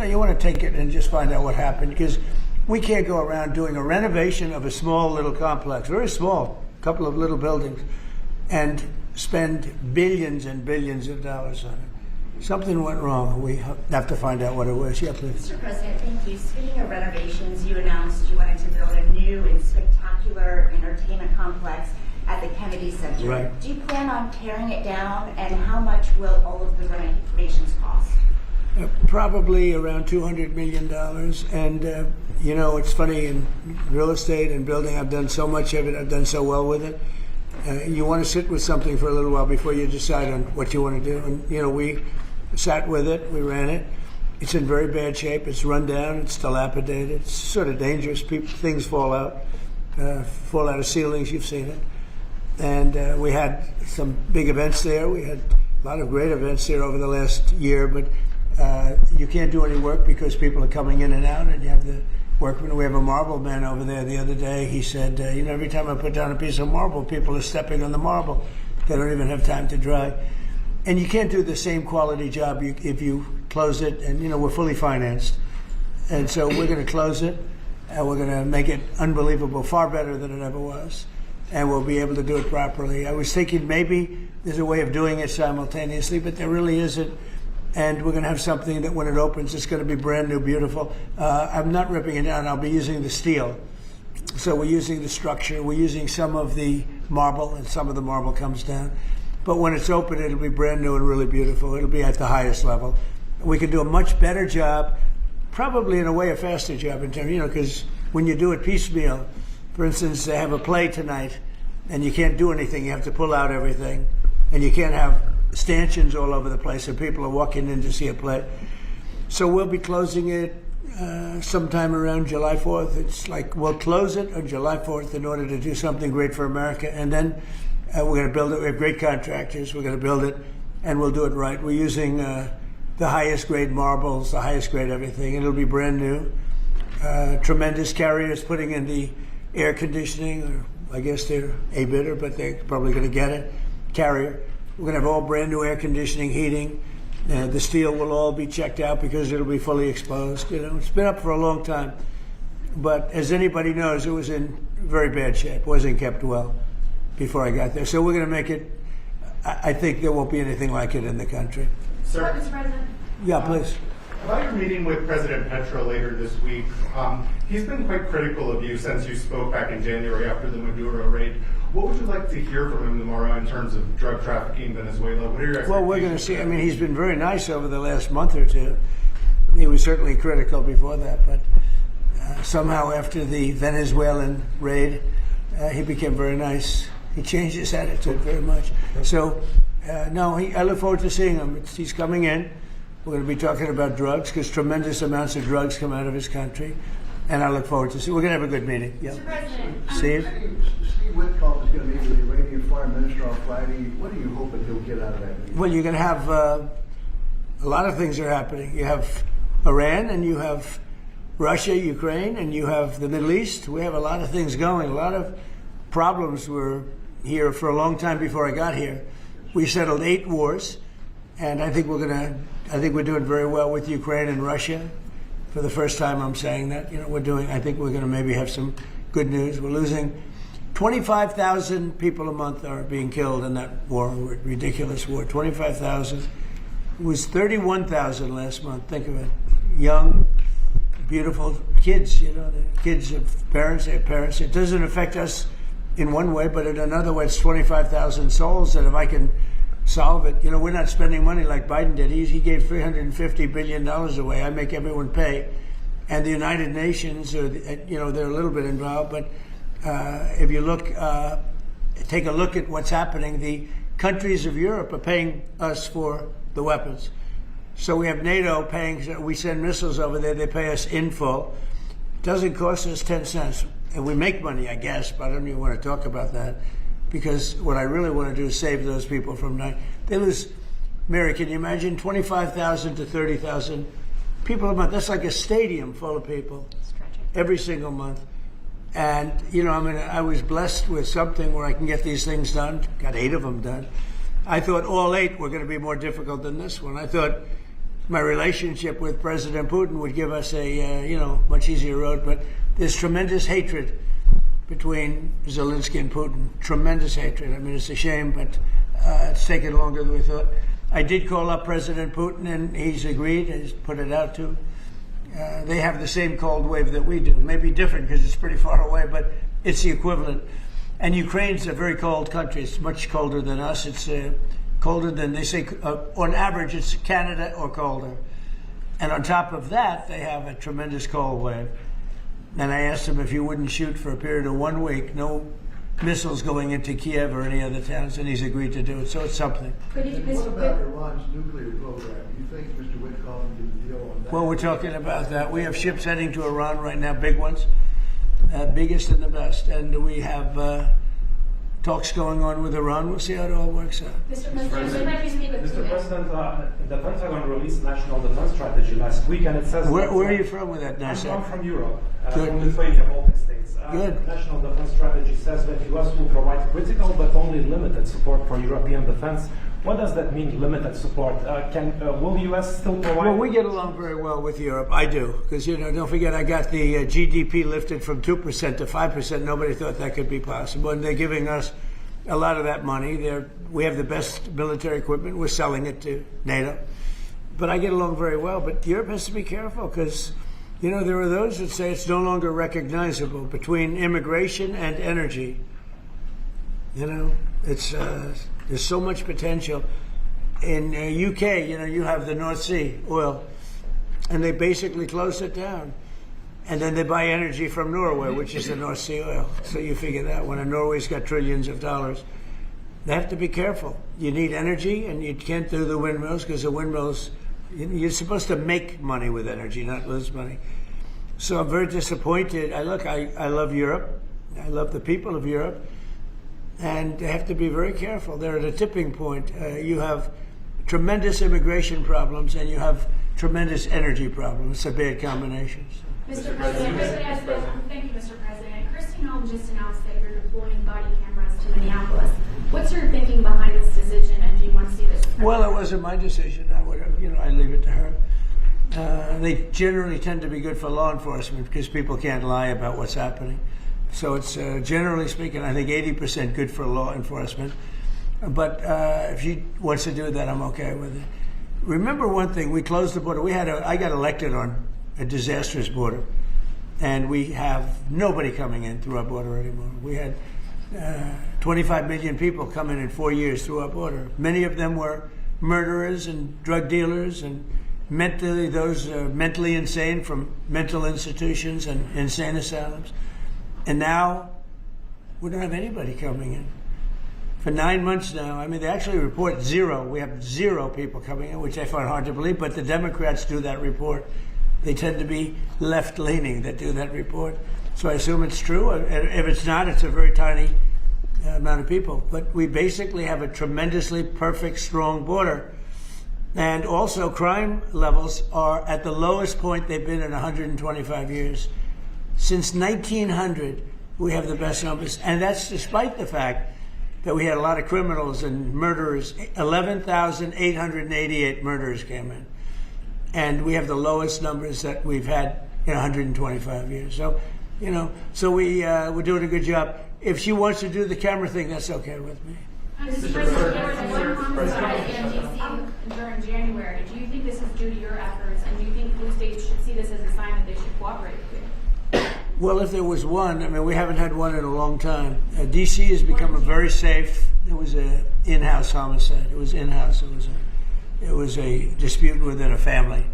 No, you want to take it and just find out what happened, because we can't go around doing a renovation of a small little complex, very small, couple of little buildings, and spend billions and billions of dollars on it. Something went wrong. We have to find out what it was. Yeah, please. Mr. President, thank you. Speaking of renovations, you announced you wanted to build a new and spectacular entertainment complex at the Kennedy Center. Right. Do you plan on tearing it down, and how much will all of the renovations cost? Probably around $200 million. And, you know, it's funny, in real estate and building, I've done so much of it. I've done so well with it. You want to sit with something for a little while before you decide on what you want to do. And, you know, we sat with it. We ran it. It's in very bad shape. It's run down. It's dilapidated. It's sort of dangerous. Things fall out of ceilings. You've seen it. And we had some big events there. We had a lot of great events there over the last year, but you can't do any work because people are coming in and out, and you have the workmen. We have a marble man over there the other day. He said, you know, every time I put down a piece of marble, people are stepping on the marble. They don't even have time to dry. And you can't do the same quality job if you close it. And, you know, we're fully financed. And so we're going to close it, and we're going to make it unbelievable, far better than it ever was. And we'll be able to do it properly. I was thinking maybe there's a way of doing it simultaneously, but there really isn't. And we're going to have something that when it opens, it's going to be brand new, beautiful. I'm not ripping it down. I'll be using the steel. So we're using the structure. We're using some of the marble, and some of the marble comes down. But when it's open, it'll be brand new and really beautiful. It'll be at the highest level. We can do a much better job, probably in a way a faster job in terms, you know, because when you do it piecemeal, for instance, they have a play tonight, and you can't do anything. You have to pull out everything, and you can't have stanchions all over the place, and people are walking in to see a play. So we'll be closing it sometime around July 4th. It's like we'll close it on July 4th in order to do something great for America, and then we're going to build it. We have great contractors. We're going to build it, and we'll do it right. We're using the highest grade marbles, the highest grade everything. It'll be brand new. Tremendous carriers putting in the air conditioning, or I guess they're a bidder, but they're probably going to get it. Carrier. We're going to have all brand new air conditioning, heating. The steel will all be checked out because it'll be fully exposed. You know, it's been up for a long time, but as anybody knows, it was in very bad shape. Wasn't kept well before I got there. So we're going to make it. I think there won't be anything like it in the country. Sir, Mr. President. Yeah, please. About your meeting with President Petro later this week, he's been quite critical of you since you spoke back in January after the Maduro raid. What would you like to hear from him tomorrow in terms of drug trafficking in Venezuela? What are your expectations? Well, we're going to see. I mean, he's been very nice over the last month or two. He was certainly critical before that, but somehow after the Venezuelan raid, he became very nice. He changed his attitude very much. So, no, I look forward to seeing him. He's coming in. We're going to be talking about drugs because tremendous amounts of drugs come out of his country. And I look forward to see. We're going to have a good meeting. Yeah. Mr. President. Steve? Steve Witkoff is going to meet with the Iranian foreign minister on Friday. What are you hoping he'll get out of that meeting? Well, you're going to have a lot of things are happening. You have Iran, and you have Russia, Ukraine, and you have the Middle East. We have a lot of things going. A lot of problems were here for a long time before I got here. We settled 8 wars, and I think we're doing very well with Ukraine and Russia. For the first time, I'm saying that. You know, I think we're going to maybe have some good news. We're losing 25,000 people a month are being killed in that war, ridiculous war. 25,000. It was 31,000 last month. Think of it. Young, beautiful kids, you know, the kids have parents, they have parents. It doesn't affect us in one way, but in another way, it's 25,000 souls that if I can solve it. You know, we're not spending money like Biden did. He gave $350 billion away. I make everyone pay. And the United Nations, you know, they're a little bit involved. But if you take a look at what's happening, the countries of Europe are paying us for the weapons. So we have NATO paying, we send missiles over there, they pay us in full. It doesn't cost us 10 cents. And we make money, I guess, but I don't even want to talk about that. Because what I really want to do is save those people from dying. They lose, Mary, can you imagine 25,000 to 30,000 people a month? That's like a stadium full of people every single month. And, you know, I mean, I was blessed with something where I can get these things done. Got 8 of them done. I thought all 8 were going to be more difficult than this one. I thought my relationship with President Putin would give us a much easier road. But there's tremendous hatred between Zelensky and Putin. Tremendous hatred. I mean, it's a shame, but it's taken longer than we thought. I did call up President Putin, and he's agreed. He's put it out to. They have the same cold wave that we do. Maybe different because it's pretty far away, but it's the equivalent. And Ukraine's a very cold country. It's much colder than us. It's colder than, they say, on average, it's Canada or colder. And on top of that, they have a tremendous cold wave. And I asked him if he wouldn't shoot for a period of 1 week, no missiles going into Kiev or any other towns, and he's agreed to do it. So it's something. What about Iran's nuclear program? Do you think Mr. Whitcomb can deal on that? Well, we're talking about that. We have ships heading to Iran right now, big ones, biggest and the best. And we have talks going on with Iran. We'll see how it all works out. Mr. President, Mr. President, the Pentagon released National Defense Strategy last week, and it says... Where are you from with that, nice? I'm from Europe, Good. from Lithuania, Baltic states. Good. National Defense Strategy says that U.S. will provide critical but only limited support for European defense. What does that mean, limited support? Will the U.S. still provide... Well, we get along very well with Europe. I do. Because, don't forget, I got the GDP lifted from 2% to 5%. Nobody thought that could be possible. And they're giving us a lot of that money. We have the best military equipment. We're selling it to NATO. But I get along very well. But Europe has to be careful because, there are those that say it's no longer recognizable between immigration and energy. It's... There's so much potential. In UK, you have the North Sea oil, and they basically close it down. And then they buy energy from Norway, which is the North Sea oil. So you figure that when Norway's got trillions of dollars. They have to be careful. You need energy, and you can't do the windmills because the windmills, you're supposed to make money with energy, not lose money. So I'm very disappointed. I love Europe. I love the people of Europe. And they have to be very careful. They're at a tipping point. You have tremendous immigration problems, and you have tremendous energy problems. It's a bad combination. Mr. President, thank you, Mr. President. Christine Holm just announced that you're deploying body cameras to Minneapolis. What's your thinking behind this decision, and do you want to see this? Well, it wasn't my decision. I leave it to her. They generally tend to be good for law enforcement because people can't lie about what's happening. So it's, generally speaking, I think 80% good for law enforcement. But if she wants to do that, I'm okay with it. Remember one thing, we closed the border. I got elected on a disastrous border. And we have nobody coming in through our border anymore. We had 25 million people come in 4 years through our border. Many of them were murderers and drug dealers and mentally insane from mental institutions and insane asylums. And now we don't have anybody coming in. For 9 months now, they actually report zero. We have 0 people coming in, which I find hard to believe, but the Democrats do that report. They tend to be left-leaning that do that report. So I assume it's true. If it's not, it's a very tiny amount of people. But we basically have a tremendously perfect, strong border. And also crime levels are at the lowest point they've been in 125 years. Since 1900, we have the best numbers, and that's despite the fact that we had a lot of criminals and murderers. 11,888 murderers came in, and we have the lowest numbers that we've had in 125 years. So, we're doing a good job. If she wants to do the camera thing, that's okay with me. Mr. President, there was one homicide in D.C. during January. Do you think this is due to your efforts, and do you think blue states should see this as a sign that they should cooperate with you? Well, if there was one, we haven't had one in a long time. D.C. has become a very safe. It was an in-house homicide. It was in-house. It was a dispute within a family.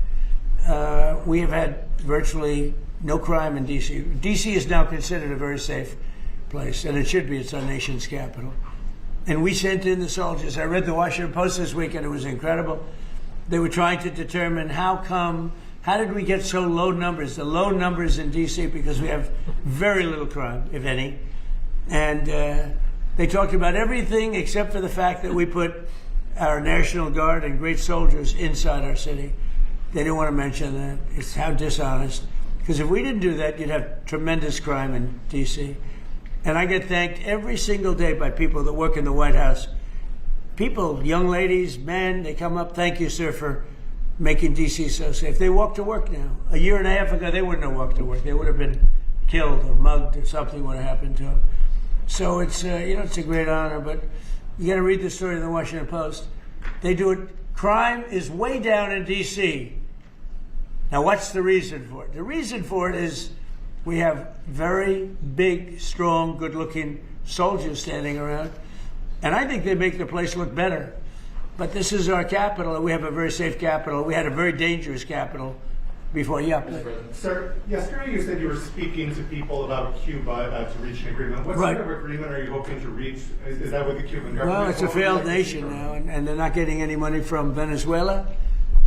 We have had virtually no crime in D.C. D.C. is now considered a very safe place, and it should be. It's our nation's capital. And we sent in the soldiers. I read the Washington Post this week, and it was incredible. They were trying to determine how did we get so low numbers? The low numbers in D.C. because we have very little crime, if any. And they talked about everything except for the fact that we put our National Guard and great soldiers inside our city. They didn't want to mention that. It's how dishonest. Because if we didn't do that, you'd have tremendous crime in D.C. And I get thanked every single day by people that work in the White House. People, young ladies, men, they come up, thank you, sir, for making D.C. so safe. They walk to work now. A year and a half ago, they wouldn't have walked to work. They would have been killed or mugged or something would have happened to them. So it's it's a great honor. But you got to read the story in the Washington Post. They do it. Crime is way down in D.C. Now, what's the reason for it? The reason for it is we have very big, strong, good-looking soldiers standing around, and I think they make the place look better. But this is our capital, and we have a very safe capital. We had a very dangerous capital before. Sir, yesterday you said you were speaking to people about Cuba to reach an agreement. What Right. sort of agreement are you hoping to reach? Is that with the Cuban government? Well, it's a What would you failed like to see nation from now, it? and they're not getting any money from Venezuela,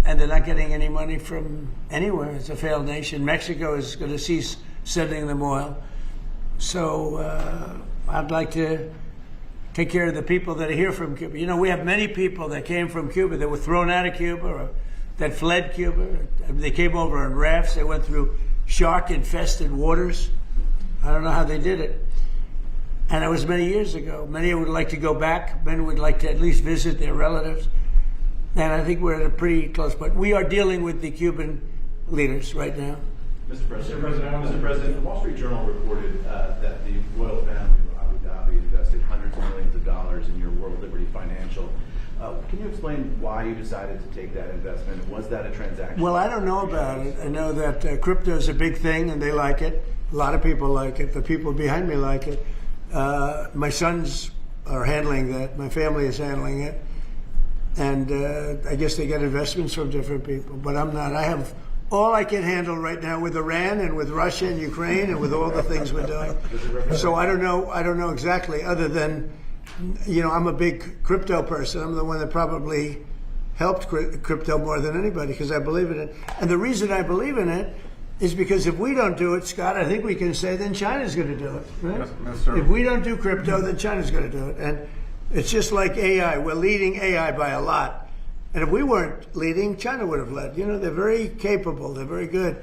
and they're not getting any money from anywhere. It's a failed nation. Mexico is going to cease sending them oil. So I'd like to take care of the people that are here from Cuba. You know, we have many people that came from Cuba that were thrown out of Cuba or that fled Cuba. They came over on rafts. They went through shark-infested waters. I don't know how they did it. And it was many years ago. Many would like to go back. Many would like to at least visit their relatives. And I think we're at a pretty close point. We are dealing with the Cuban leaders right now. Mr. President, the Wall Street Journal reported that the royal family of Abu Dhabi invested hundreds of millions of dollars in your World Liberty Financial. Can you explain why you decided to take that investment? Was that a transaction? Well, I don't know about it. I know that crypto is a big thing and they like it. A lot of people like it. The people behind me like it. My sons are handling that. My family is handling it. And I guess they get investments from different people. But I'm not. I have all I can handle right now with Iran and with Russia and Ukraine and with all the things we're doing. So I don't know exactly, other than, I'm a big crypto person. I'm the one that probably helped crypto more than anybody because I believe in it. And the reason I believe in it is because if we don't do it, Scott, I think we can say then China's going to do it. Right? Yes, sir. If we don't do crypto, then China's going to do it. And it's just like AI. We're leading AI by a lot. And if we weren't leading, China would have led. They're very capable. They're very good.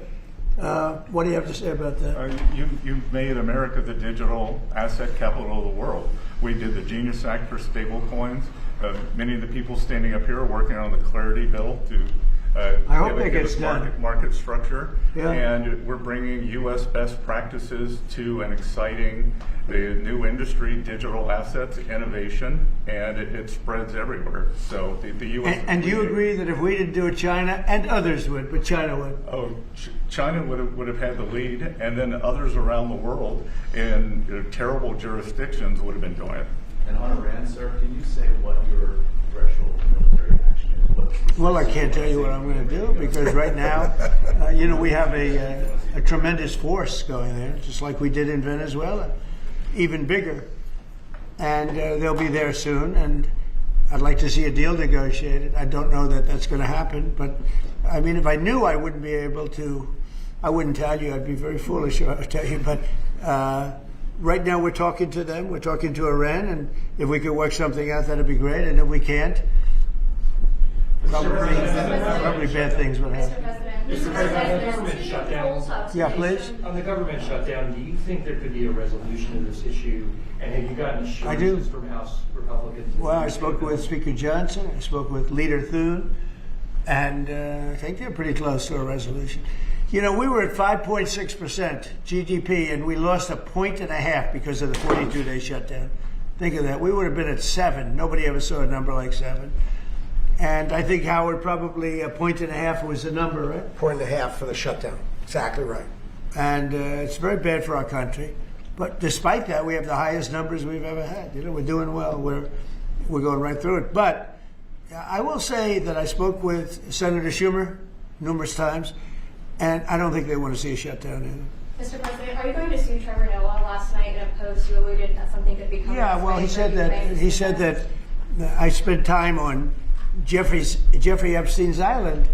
What do you have to say about that? You've made America the digital asset capital of the world. We did the Genius Act for stable coins. Many of the people standing up here are working on the Clarity Bill to I hope it gets done. Market structure. Yeah. And we're bringing U.S. best practices to an exciting new industry, digital assets, innovation, and it spreads everywhere. So the U.S. And do you agree that if we didn't do it, China and others would, but China would? Oh, China would have had the lead, and then others around the world in terrible jurisdictions would have been doing it. And on Iran, sir, can you say what your threshold military action is? Well, I can't tell you what I'm going to do because right now, we have a tremendous force going there, just like we did in Venezuela, even bigger. And they'll be there soon, and I'd like to see a deal negotiated. I don't know that that's going to happen, but I mean, if I knew I wouldn't be able to, I wouldn't tell you. I'd be very foolish if I tell you, but right now we're talking to them. We're talking to Iran, and if we could work something out, that'd be great. And if we can't, probably bad things would happen. Mr. President, on the government shutdown. Yeah, please. On the government shutdown, do you think there could be a resolution to this issue? And have you gotten assurances from House Republicans? Well, I spoke with Speaker Johnson. I spoke with Leader Thune, and I think they're pretty close to a resolution. We were at 5.6% GDP, and we lost 1.5 points because of the 42-day shutdown. Think of that. We would have been at 7. Nobody ever saw a number like 7. And I think, Howard, probably 1.5 points was the number, right? 1.5 for the shutdown. Exactly right. And it's very bad for our country. But despite that, we have the highest numbers we've ever had. We're doing well. We're going right through it. But I will say that I spoke with Senator Schumer numerous times, and I don't think they want to see a shutdown either. Mr. President, are you going to sue Trevor Noah? Last night in a post, you alluded that something could become. Yeah, well, he said that I spent time on Jeffrey Epstein's island.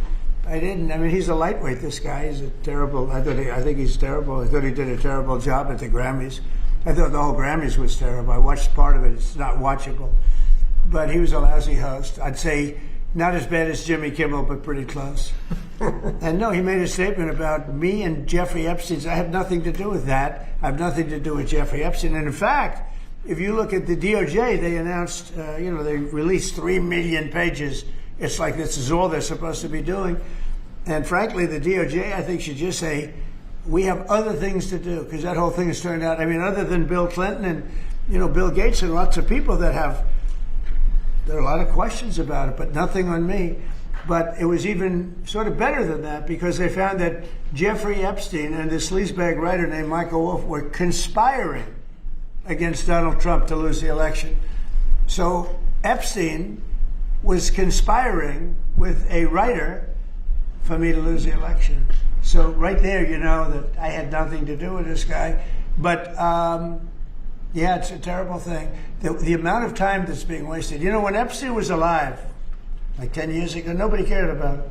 I didn't. I mean, he's a lightweight. This guy is a terrible. I think he's terrible. I thought he did a terrible job at the Grammys. I thought the whole Grammys was terrible. I watched part of it. It's not watchable. But he was a lousy host. I'd say not as bad as Jimmy Kimmel, but pretty close. And no, he made a statement about me and Jeffrey Epstein. I have nothing to do with that. I have nothing to do with Jeffrey Epstein. And in fact, if you look at the DOJ, they announced, they released 3 million pages It's like this is all they're supposed to be doing. And frankly, the DOJ, I think, should just say, we have other things to do, because that whole thing has turned out, I mean, other than Bill Clinton and, Bill Gates and lots of people there are a lot of questions about it, but nothing on me. But it was even sort of better than that, because they found that Jeffrey Epstein and this sleazebag writer named Michael Wolff were conspiring against Donald Trump to lose the election. So Epstein was conspiring with a writer for me to lose the election. So right there, you know that I had nothing to do with this guy. But yeah, it's a terrible thing. The amount of time that's being wasted. When Epstein was alive, like 10 years ago, nobody cared about it.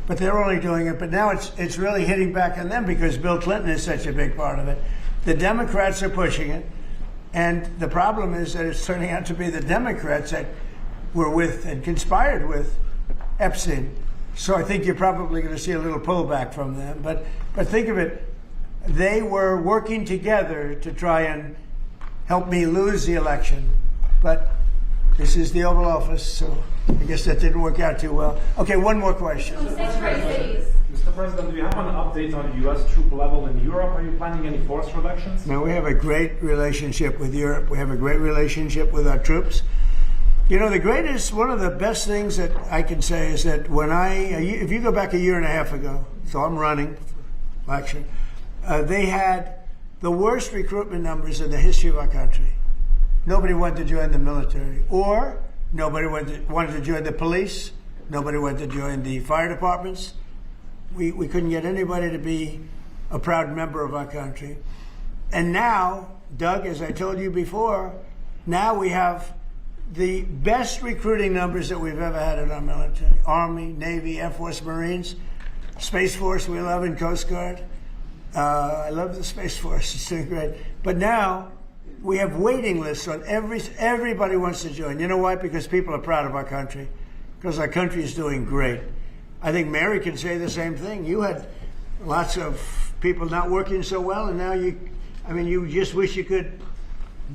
But they're only doing it. But now it's really hitting back on them because Bill Clinton is such a big part of it. The Democrats are pushing it. And the problem is that it's turning out to be the Democrats that were with and conspired with Epstein. So I think you're probably going to see a little pullback from them. But think of it. They were working together to try and help me lose the election. But this is the Oval Office, so I guess that didn't work out too well. Okay, one more question. Mr. President, do you have an update on U.S. troop level in Europe? Are you planning any force reductions? No, we have a great relationship with Europe. We have a great relationship with our troops. One of the best things that I can say is that if you go back a year and a half ago, so I'm running for election, they had the worst recruitment numbers in the history of our country. Nobody wanted to join the military, or nobody wanted to join the police. Nobody wanted to join the fire departments. We couldn't get anybody to be a proud member of our country. And now, Doug, as I told you before, now we have the best recruiting numbers that we've ever had in our military. Army, Navy, Air Force, Marines, Space Force, we love, and Coast Guard. I love the Space Force, it's doing great. But now, we have waiting lists on everybody wants to join. You know why? Because people are proud of our country. Because our country is doing great. I think Mary can say the same thing. You had lots of people not working so well, and now you just wish you could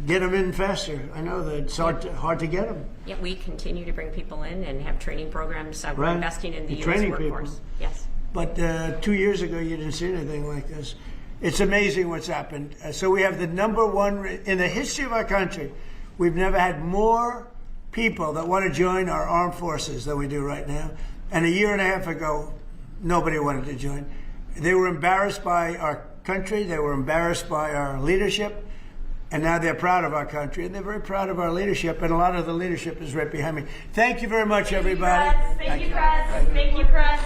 get them in faster. I know that it's hard to get them. Yeah, we continue to bring people in and have training programs. We're Right. investing in the U.S. Training workforce. people. Yes. But 2 years ago, you didn't see anything like this. It's amazing what's happened. So we have the number one, in the history of our country, we've never had more people that want to join our armed forces than we do right now. And a year and a half ago, nobody wanted to join. They were embarrassed by our country. They were embarrassed by our leadership. And now they're proud of our country. And they're very proud of our leadership. And a lot of the leadership is right behind me. Thank you very much, everybody. Thank you, press. Thank you, press.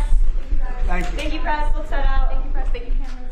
Thank you. Thank you, press. Let's set out. Thank you, press. Thank you, cameras.